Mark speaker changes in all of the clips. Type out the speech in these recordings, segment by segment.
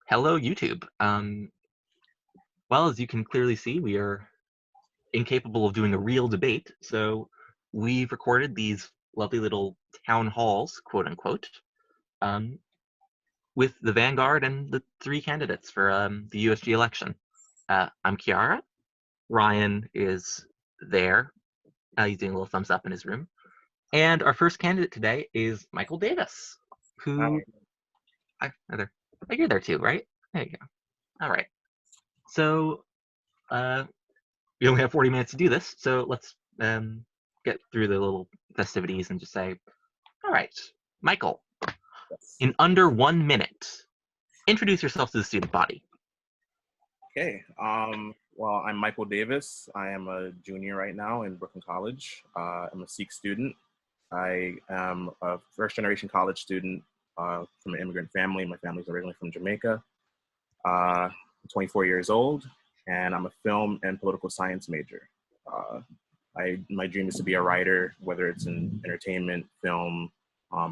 Speaker 1: Hello, YouTube. Well, as you can clearly see, we are incapable of doing a real debate, so we've recorded these lovely little town halls, quote unquote, um, with the Vanguard and the three candidates for the USG election. I'm Kiara. Ryan is there. He's doing a little thumbs up in his room. And our first candidate today is Michael Davis, who there. Oh, you're there too, right? There you go. All right. So we only have 40 minutes to do this, so let's get through the little festivities and just say, all right, Michael, in under 1 minute, introduce yourself to the student body.
Speaker 2: Okay. Well, I'm Michael Davis. I am a junior right now in Brooklyn College. I'm a Sikh student. I am a first-generation college student from an immigrant family. My family's originally from Jamaica. I'm 24 years old, and I'm a film and political science major. My dream is to be a writer, whether it's in entertainment, film,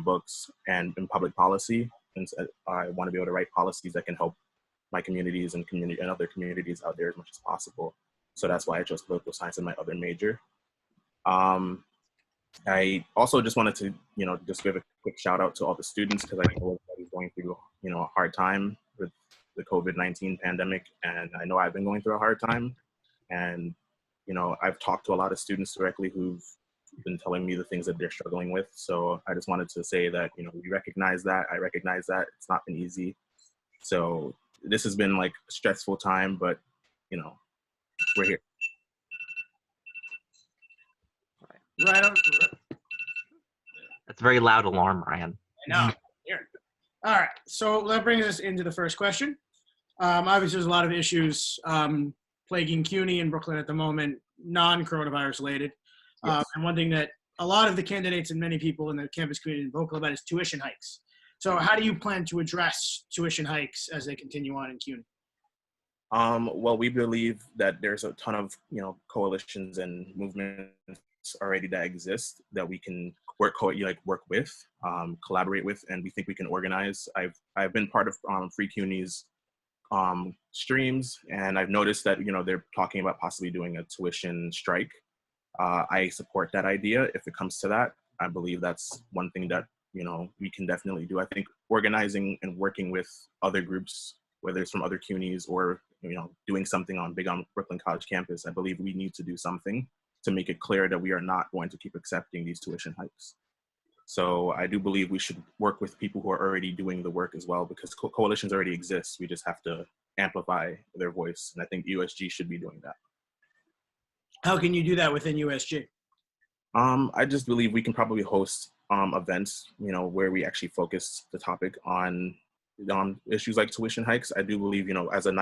Speaker 2: books, and in public policy. And I want to be able to write policies that can help my communities and other communities out there as much as possible. So that's why I chose political science in my other major. I also just wanted to, just give a quick shout out to all the students, because I know everybody's going through, a hard time with the COVID-19 pandemic. And I know I've been going through a hard time. And, I've talked to a lot of students directly who've been telling me the things that they're struggling with. So I just wanted to say that, we recognize that. I recognize that it's not been easy. So this has been like a stressful time, but we're here.
Speaker 3: Right on.
Speaker 1: That's a very loud alarm, Ryan.
Speaker 3: I know. Here. All right. So that brings us into the first question. Obviously, there's a lot of issues plaguing CUNY in Brooklyn at the moment, non-coronavirus related.
Speaker 2: Yes.
Speaker 3: And one thing that a lot of the candidates and many people in the campus community are vocal about is tuition hikes. So how do you plan to address tuition hikes as they continue on in CUNY?
Speaker 2: Well, we believe that there's a ton of, coalitions and movements already that exist that we can work with, collaborate with, and we think we can organize. I've been part of Free CUNY's streams, and I've noticed that, they're talking about possibly doing a tuition strike. I support that idea if it comes to that. I believe that's one thing that we can definitely do. I think organizing and working with other groups, whether it's from other CUNYs or, doing something on Brooklyn College campus, I believe we need to do something to make it clear that we are not going to keep accepting these tuition hikes. So I do believe we should work with people who are already doing the work as well, because coalitions already exist. We just have to amplify their voice. And I think USG should be doing that.
Speaker 3: How can you do that within USG?
Speaker 2: I just believe we can probably host events, where we actually focus the topic on issues like tuition hikes. I do believe, as a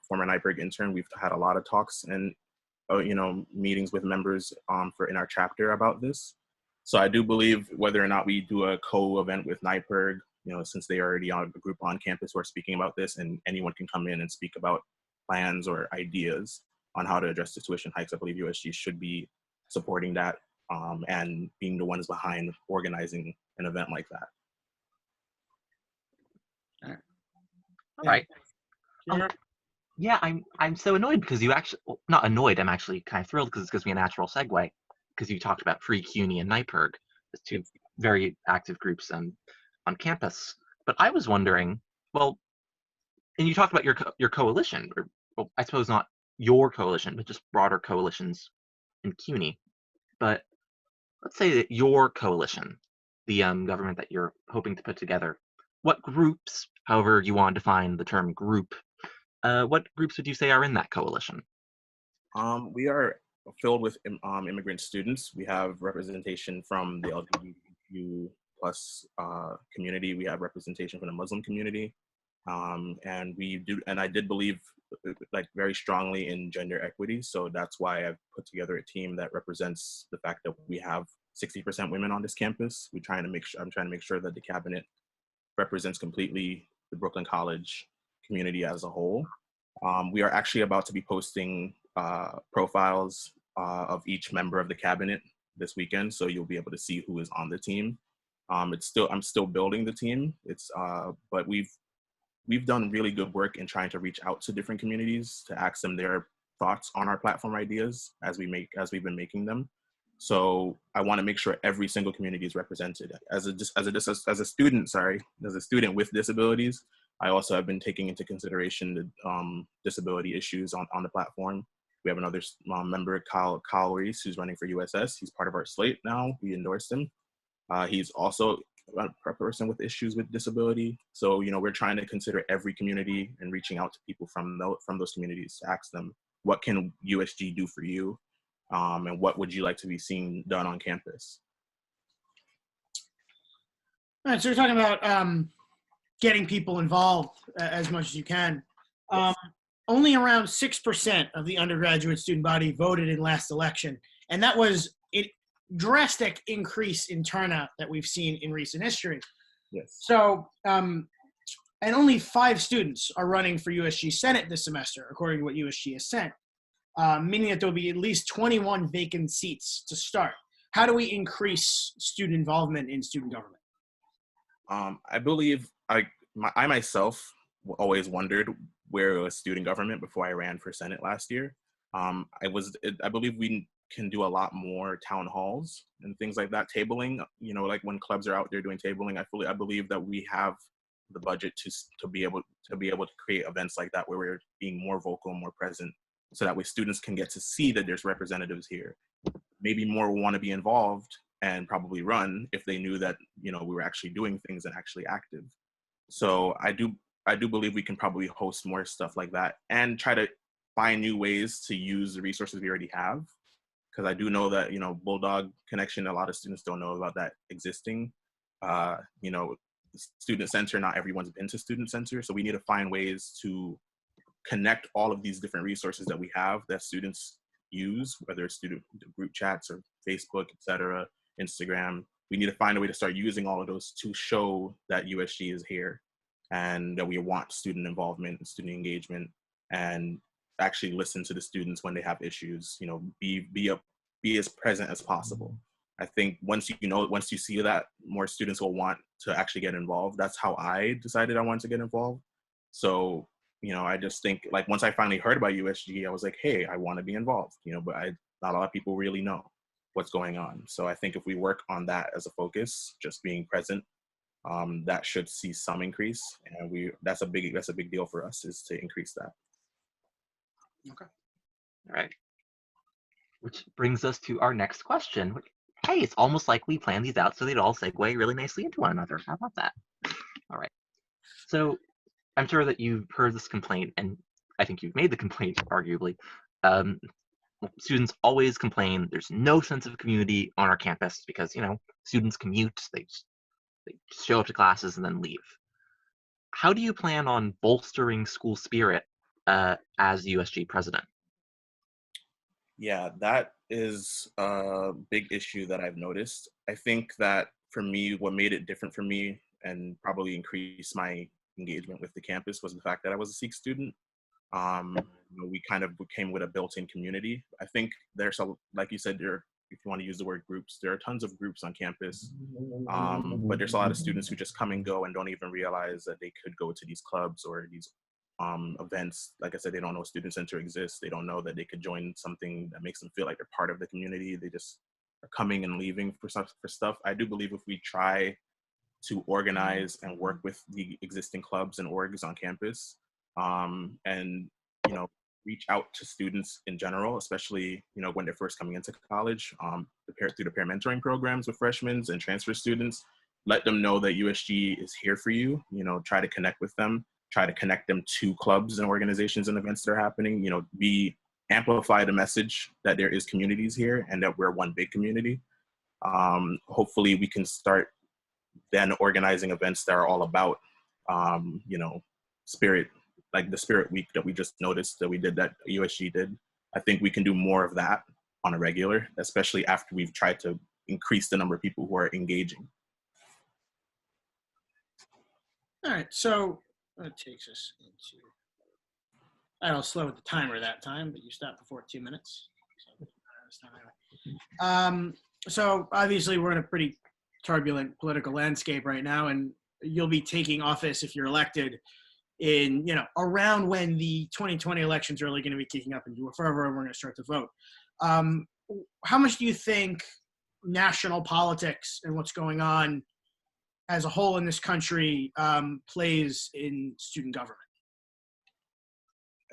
Speaker 2: former NIPERG intern, we've had a lot of talks and, meetings with members in our chapter about this. So I do believe whether or not we do a co-event with NIPERG, since they already are a group on campus who are speaking about this, and anyone can come in and speak about plans or ideas on how to address the tuition hikes, I believe USG should be supporting that. And being the ones behind organizing an event like that.
Speaker 1: All right. Yeah, I'm so annoyed because you actually, well, not annoyed, I'm actually kind of thrilled because it gives me a natural segue, because you talked about Free CUNY and NIPERG as two very active groups on campus. But I was wondering, well, and you talked about your coalition, or well, I suppose not your coalition, but just broader coalitions in CUNY. But let's say that your coalition, the government that you're hoping to put together, what groups, however you want to define the term group, what groups would you say are in that coalition?
Speaker 2: We are filled with immigrant students. We have representation from the LGBTQ plus community. We have representation from the Muslim community. And I did believe very strongly in gender equity. So that's why I've put together a team that represents the fact that we have 60% women on this campus. I'm trying to make sure that the cabinet represents completely the Brooklyn College community as a whole. We are actually about to be posting profiles of each member of the cabinet this weekend, so you'll be able to see who is on the team. I'm still building the team. But we've we've done really good work in trying to reach out to different communities to ask them their thoughts on our platform ideas as we've been making them. So I want to make sure every single community is represented. As a student, as a student with disabilities, I also have been taking into consideration the disability issues on the platform. We have another member, Kyle Reese, who's running for USS. He's part of our slate now. We endorsed him. He's also a person with issues with disability. So, we're trying to consider every community and reaching out to people from those communities to ask them, what can USG do for you? And what would you like to be seen done on campus?
Speaker 3: All right, so we're talking about getting people involved as much as you can.
Speaker 2: Yes.
Speaker 3: Only around 6% of the undergraduate student body voted in last election, and that was a drastic increase in turnout that we've seen in recent history.
Speaker 2: Yes.
Speaker 3: So, and only 5 students are running for USG Senate this semester, according to what USG has sent, meaning that there'll be at least 21 vacant seats to start. How do we increase student involvement in student government?
Speaker 2: I believe I myself always wondered where was student government before I ran for Senate last year. I believe we can do a lot more town halls and things like that, tabling, like when clubs are out there doing tabling. I believe that we have the budget to be able to create events like that where we're being more vocal, more present, so that way students can get to see that there's representatives here. Maybe more will want to be involved and probably run if they knew that, we were actually doing things and actually active. So I do believe we can probably host more stuff like that and try to find new ways to use the resources we already have. Because I do know that, Bulldog Connection, a lot of students don't know about that existing. Student Center, not everyone's been to Student Center. So we need to find ways to connect all of these different resources that we have that students use, whether it's student group chats or Facebook, etc., Instagram. We need to find a way to start using all of those to show that USG is here and that we want student involvement and student engagement, and actually listen to the students when they have issues, be as present as possible. I think once you see that, more students will want to actually get involved. That's how I decided I wanted to get involved. So, I just think, like, once I finally heard about USG, I was like, hey, I want to be involved, but not a lot of people really know what's going on. So I think if we work on that as a focus, just being present, that should see some increase. And that's a big deal for us, is to increase that.
Speaker 3: Okay.
Speaker 1: All right. Which brings us to our next question. Hey, it's almost like we planned these out so they'd all segue really nicely into one another. How about that? All right. So I'm sure that you've heard this complaint, and I think you've made the complaint, arguably. Students always complain there's no sense of community on our campus because, students commute, they show up to classes and then leave. How do you plan on bolstering school spirit as USG president?
Speaker 2: Yeah, that is a big issue that I've noticed. I think that for me, what made it different for me and probably increased my engagement with the campus was the fact that I was a Sikh student. We kind of came with a built-in community. I think there's like you said, if you want to use the word groups, there are tons of groups on campus, but there's a lot of students who just come and go and don't even realize that they could go to these clubs or these events. Like I said, they don't know Student Center exists. They don't know that they could join something that makes them feel like they're part of the community. They just are coming and leaving for stuff. I do believe if we try to organize and work with the existing clubs and orgs on campus, and reach out to students in general, especially when they're first coming into college, through the peer mentoring programs with freshmen and transfer students, let them know that USG is here for you. Try to connect with them, try to connect them to clubs and organizations and events that are happening. Amplify the message that there is communities here and that we're one big community. Hopefully we can start then organizing events that are all about spirit, like the Spirit Week that we just noticed that we did, that USG did. I think we can do more of that on a regular, especially after we've tried to increase the number of people who are engaging.
Speaker 3: All right, so that takes us into, I was slow with the timer that time, but you stopped before 2 minutes. So obviously we're in a pretty turbulent political landscape right now, and you'll be taking office if you're elected in, around when the 2020 elections are really going to be kicking up and forever we're going to start to vote. How much do you think national politics and what's going on as a whole in this country plays in student government?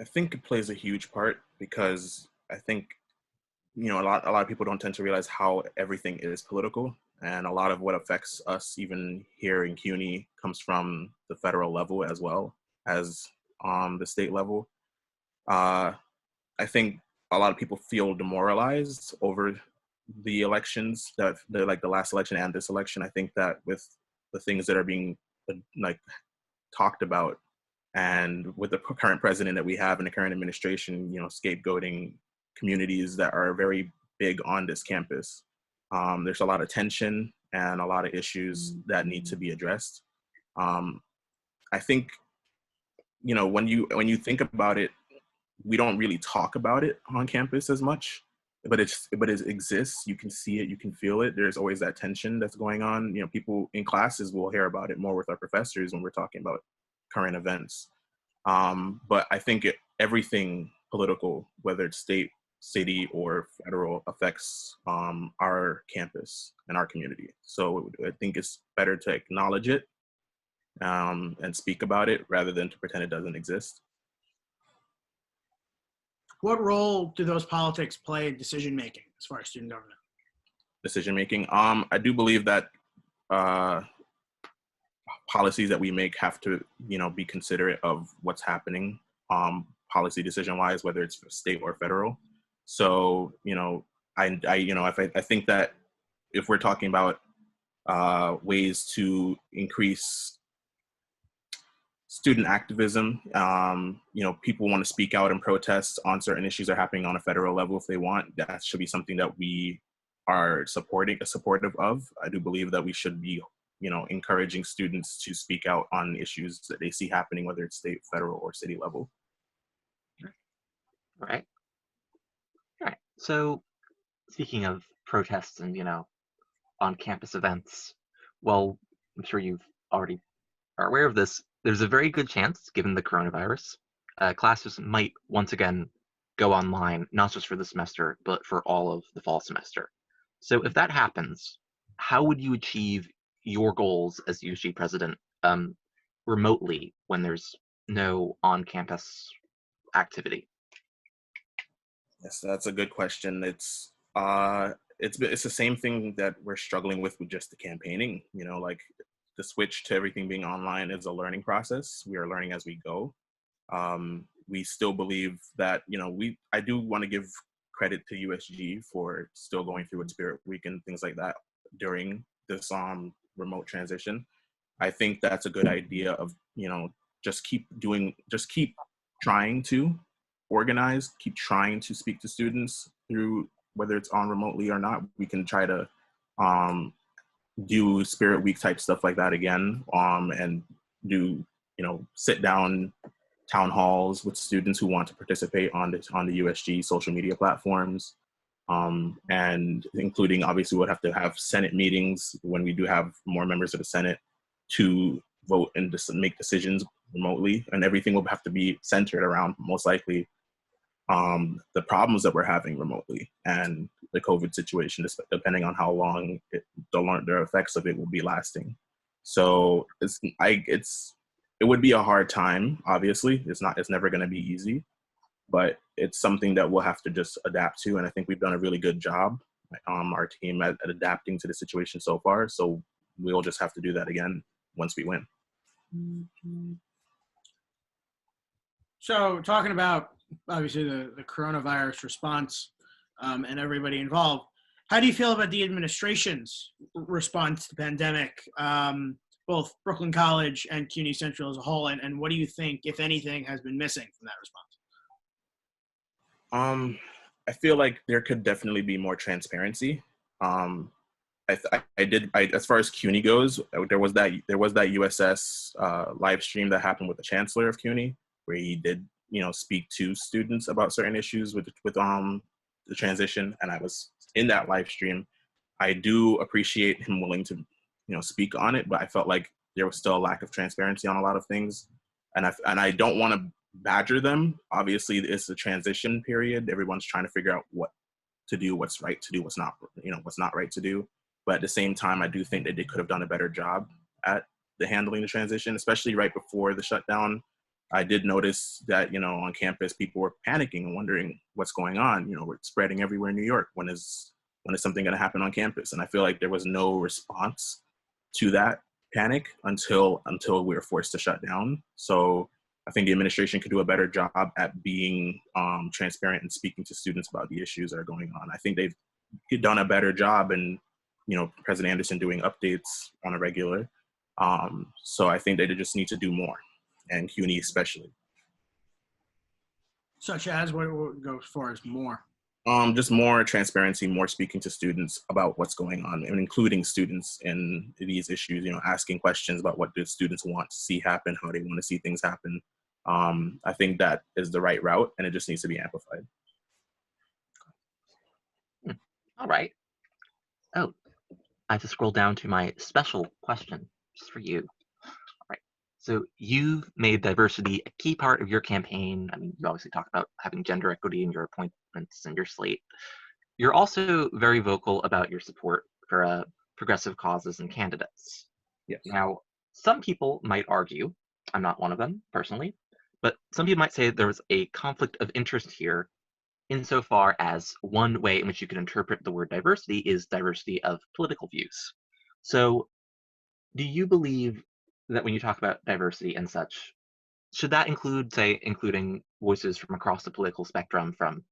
Speaker 2: I think it plays a huge part because I think, a lot of people don't tend to realize how everything is political, and a lot of what affects us even here in CUNY comes from the federal level as well as the state level. I think a lot of people feel demoralized over the elections, the last election and this election. I think that with the things that are being talked about, and with the current president that we have and the current administration, scapegoating communities that are very big on this campus, there's a lot of tension and a lot of issues that need to be addressed. I think, when you think about it, we don't really talk about it on campus as much, but it exists. You can see it, you can feel it. There's always that tension that's going on. People in classes will hear about it more with our professors when we're talking about current events. But I think everything political, whether it's state, city, or federal, affects our campus and our community. So I think it's better to acknowledge it and speak about it rather than to pretend it doesn't exist.
Speaker 3: What role do those politics play in decision making as far as student government?
Speaker 2: Decision making. I do believe that policies that we make have to, be considerate of what's happening, policy decision wise, whether it's state or federal. So, I think that if we're talking about ways to increase student activism, people want to speak out and protest on certain issues that are happening on a federal level if they want. That should be something that we are supportive of. I do believe that we should be, encouraging students to speak out on issues that they see happening, whether it's state, federal, or city level.
Speaker 1: All right. So speaking of protests and, on-campus events, well, I'm sure you've already are aware of this. There's a very good chance, given the coronavirus, classes might once again go online, not just for the semester, but for all of the fall semester. So if that happens, how would you achieve your goals as USG president remotely when there's no on-campus activity?
Speaker 2: Yes, that's a good question. It's the same thing that we're struggling with just the campaigning. The switch to everything being online is a learning process. We are learning as we go. We still believe that, I do want to give credit to USG for still going through with Spirit Week and things like that during this remote transition. I think that's a good idea of, just keep trying to organize, keep trying to speak to students through, whether it's on remotely or not. We can try to do Spirit Week type stuff like that again, and do, sit down town halls with students who want to participate on the USG social media platforms, and including, obviously, we'll have to have Senate meetings when we do have more members of the Senate to vote and make decisions remotely, and everything will have to be centered around, most likely, the problems that we're having remotely and the COVID situation, depending on how long the effects of it will be lasting. So it would be a hard time. Obviously, it's never going to be easy, but it's something that we'll have to just adapt to. And I think we've done a really good job, our team, at adapting to the situation so far. So we'll just have to do that again once we win.
Speaker 3: So talking about, obviously, the coronavirus response and everybody involved, how do you feel about the administration's response to the pandemic, both Brooklyn College and CUNY Central as a whole, and what do you think, if anything, has been missing from that response?
Speaker 2: I feel like there could definitely be more transparency. As far as CUNY goes, there was that USS live stream that happened with the chancellor of CUNY, where he did, speak to students about certain issues with the transition, and I was in that live stream. I do appreciate him willing to, speak on it, but I felt like there was still a lack of transparency on a lot of things. And I don't want to badger them. Obviously, it's a transition period. Everyone's trying to figure out what to do, what's right to do, what's not, what's not right to do. But at the same time, I do think that they could have done a better job at handling the transition, especially right before the shutdown. I did notice that, on campus, people were panicking and wondering what's going on. We're spreading everywhere in New York. When is something going to happen on campus? And I feel like there was no response to that panic until we were forced to shut down. So I think the administration could do a better job at being transparent and speaking to students about the issues that are going on. I think they've done a better job, and President Anderson doing updates on a regular. So I think they just need to do more, and CUNY especially.
Speaker 3: Such as what would go as far as more?
Speaker 2: Just more transparency, more speaking to students about what's going on, and including students in these issues, asking questions about what the students want to see happen, how they want to see things happen. I think that is the right route, and it just needs to be amplified.
Speaker 1: All right. Oh, I have to scroll down to my special question just for you. All right. So you've made diversity a key part of your campaign. I mean, you obviously talk about having gender equity in your appointments and your slate. You're also very vocal about your support for progressive causes and candidates.
Speaker 2: Yes.
Speaker 1: Now, some people might argue, I'm not one of them personally, but some people might say there's a conflict of interest here insofar as one way in which you can interpret the word diversity is diversity of political views. So do you believe that when you talk about diversity and such, should that include, say, including voices from across the political spectrum, from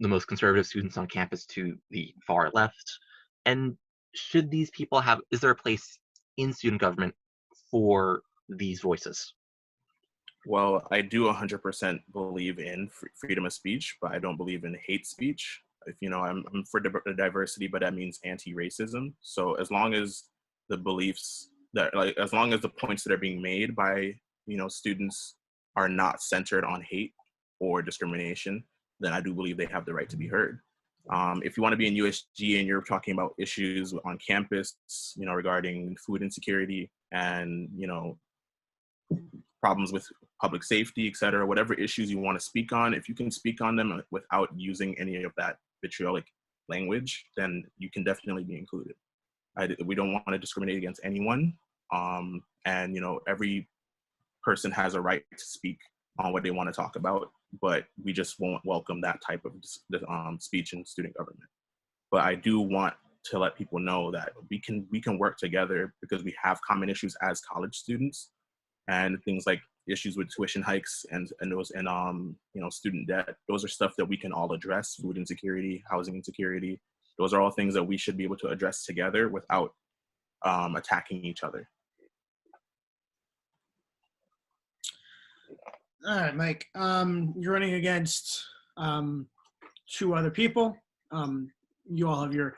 Speaker 1: the most conservative students on campus to the far left? And should these people is there a place in student government for these voices?
Speaker 2: Well, I do 100% believe in freedom of speech, but I don't believe in hate speech. If I'm for diversity, but that means anti-racism. So as long as the beliefs as long as the points that are being made by students are not centered on hate or discrimination, then I do believe they have the right to be heard. If you want to be in USG and you're talking about issues on campus, regarding food insecurity and problems with public safety, et cetera, whatever issues you want to speak on, if you can speak on them without using any of that vitriolic language, then you can definitely be included. We don't want to discriminate against anyone. And, every person has a right to speak on what they want to talk about, but we just won't welcome that type of speech in student government. But I do want to let people know that we can work together because we have common issues as college students. And things like issues with tuition hikes and student debt, those are stuff that we can all address. Food insecurity, housing insecurity, those are all things that we should be able to address together without attacking each other.
Speaker 3: All right, Mike. You're running against two other people. You all have your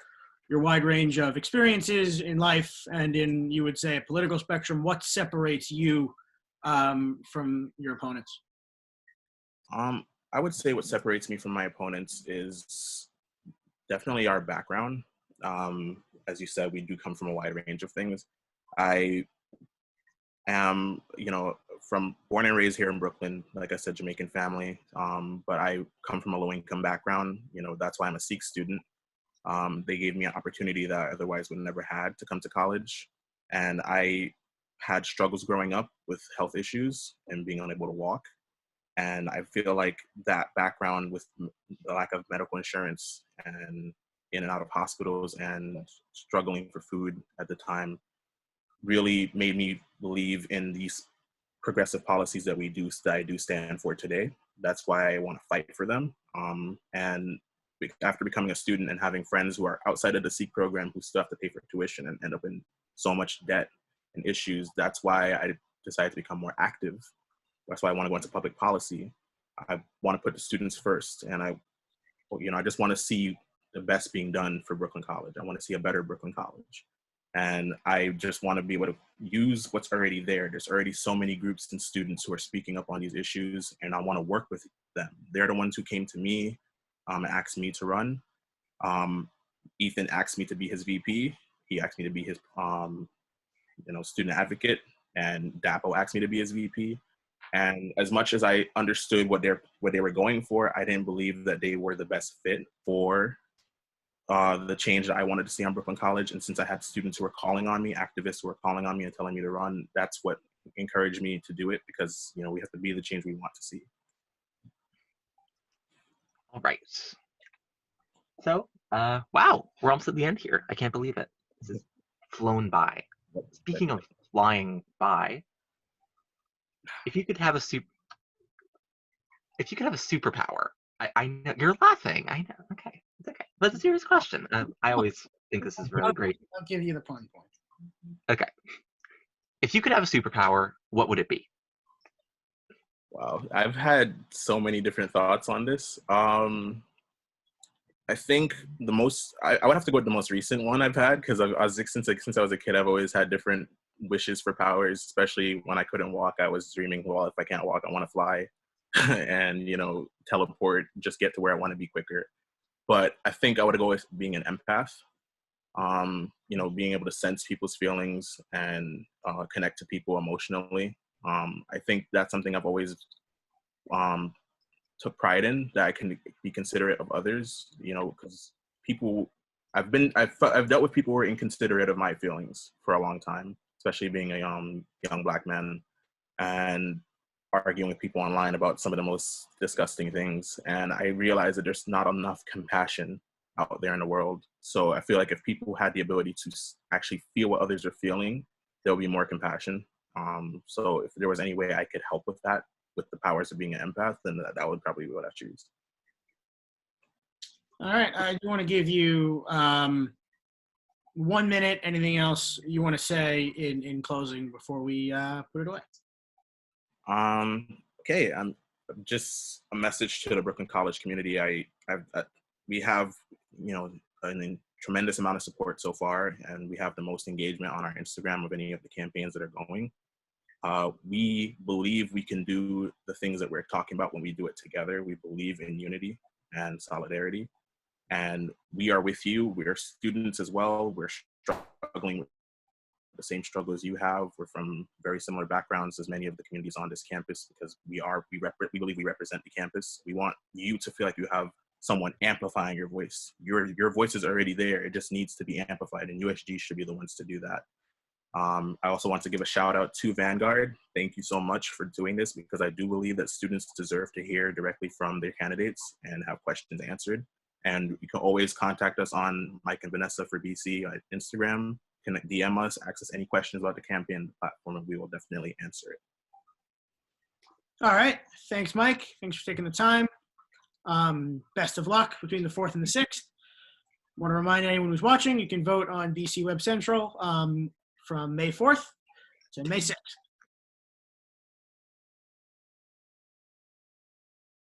Speaker 3: wide range of experiences in life and in, you would say, a political spectrum. What separates you from your opponents?
Speaker 2: I would say what separates me from my opponents is definitely our background. As you said, we do come from a wide range of things. I am, born and raised here in Brooklyn, like I said, Jamaican family, but I come from a low-income background. That's why I'm a Sikh student. They gave me an opportunity that I otherwise would have never had to come to college. And I had struggles growing up with health issues and being unable to walk. And I feel like that background with the lack of medical insurance and in and out of hospitals and struggling for food at the time really made me believe in these progressive policies that I do stand for today. That's why I want to fight for them. And after becoming a student and having friends who are outside of the Sikh program who still have to pay for tuition and end up in so much debt and issues, that's why I decided to become more active. That's why I want to go into public policy. I want to put the students first, and I just want to see the best being done for Brooklyn College. I want to see a better Brooklyn College. And I just want to be able to use what's already there. There's already so many groups and students who are speaking up on these issues, and I want to work with them. They're the ones who came to me and asked me to run. Ethan asked me to be his VP. He asked me to be his student advocate, and Dapo asked me to be his VP. And as much as I understood what they were going for, I didn't believe that they were the best fit for the change that I wanted to see on Brooklyn College. And since I had students who were calling on me, activists who were calling on me and telling me to run, that's what encouraged me to do it, because we have to be the change we want to see.
Speaker 1: All right. So, wow, we're almost at the end here. I can't believe it. This has flown by. Speaking of flying by, if you could have a superpower, I know you're laughing. I know. Okay, it's okay. But it's a serious question. I always think this is really great.
Speaker 3: I'll give you the pun point.
Speaker 1: Okay. If you could have a superpower, what would it be?
Speaker 2: Wow, I've had so many different thoughts on this. I think I would have to go with the most recent one I've had, because since I was a kid, I've always had different wishes for powers, especially when I couldn't walk. I was dreaming, well, if I can't walk, I want to fly and, teleport, just get to where I want to be quicker. But I think I would go with being an empath, being able to sense people's feelings and connect to people emotionally. I think that's something I've always took pride in, that I can be considerate of others, because I've dealt with people who are inconsiderate of my feelings for a long time, especially being a young Black man, and arguing with people online about some of the most disgusting things. And I realized that there's not enough compassion out there in the world. So I feel like if people had the ability to actually feel what others are feeling, there'll be more compassion. So if there was any way I could help with that, with the powers of being an empath, then that would probably be what I choose.
Speaker 3: All right, I do want to give you 1 minute. Anything else you want to say in closing before we put it away?
Speaker 2: Okay, just a message to the Brooklyn College community. We have a tremendous amount of support so far, and we have the most engagement on our Instagram of any of the campaigns that are going. We believe we can do the things that we're talking about when we do it together. We believe in unity and solidarity, and we are with you. We are students as well. We're struggling with the same struggles you have. We're from very similar backgrounds as many of the communities on this campus, because we believe we represent the campus. We want you to feel like you have someone amplifying your voice. Your voice is already there. It just needs to be amplified, and USG should be the ones to do that. I also want to give a shout out to Vanguard. Thank you so much for doing this, because I do believe that students deserve to hear directly from their candidates and have questions answered. And you can always contact us on Mike and Vanessa for BC on Instagram. You can DM us, ask us any questions about the campaign platform, and we will definitely answer it.
Speaker 3: All right. Thanks, Mike. Thanks for taking the time. Best of luck between the 4th and the 6th. I want to remind anyone who's watching, you can vote on BC Webcentral from May 4th to May 6th.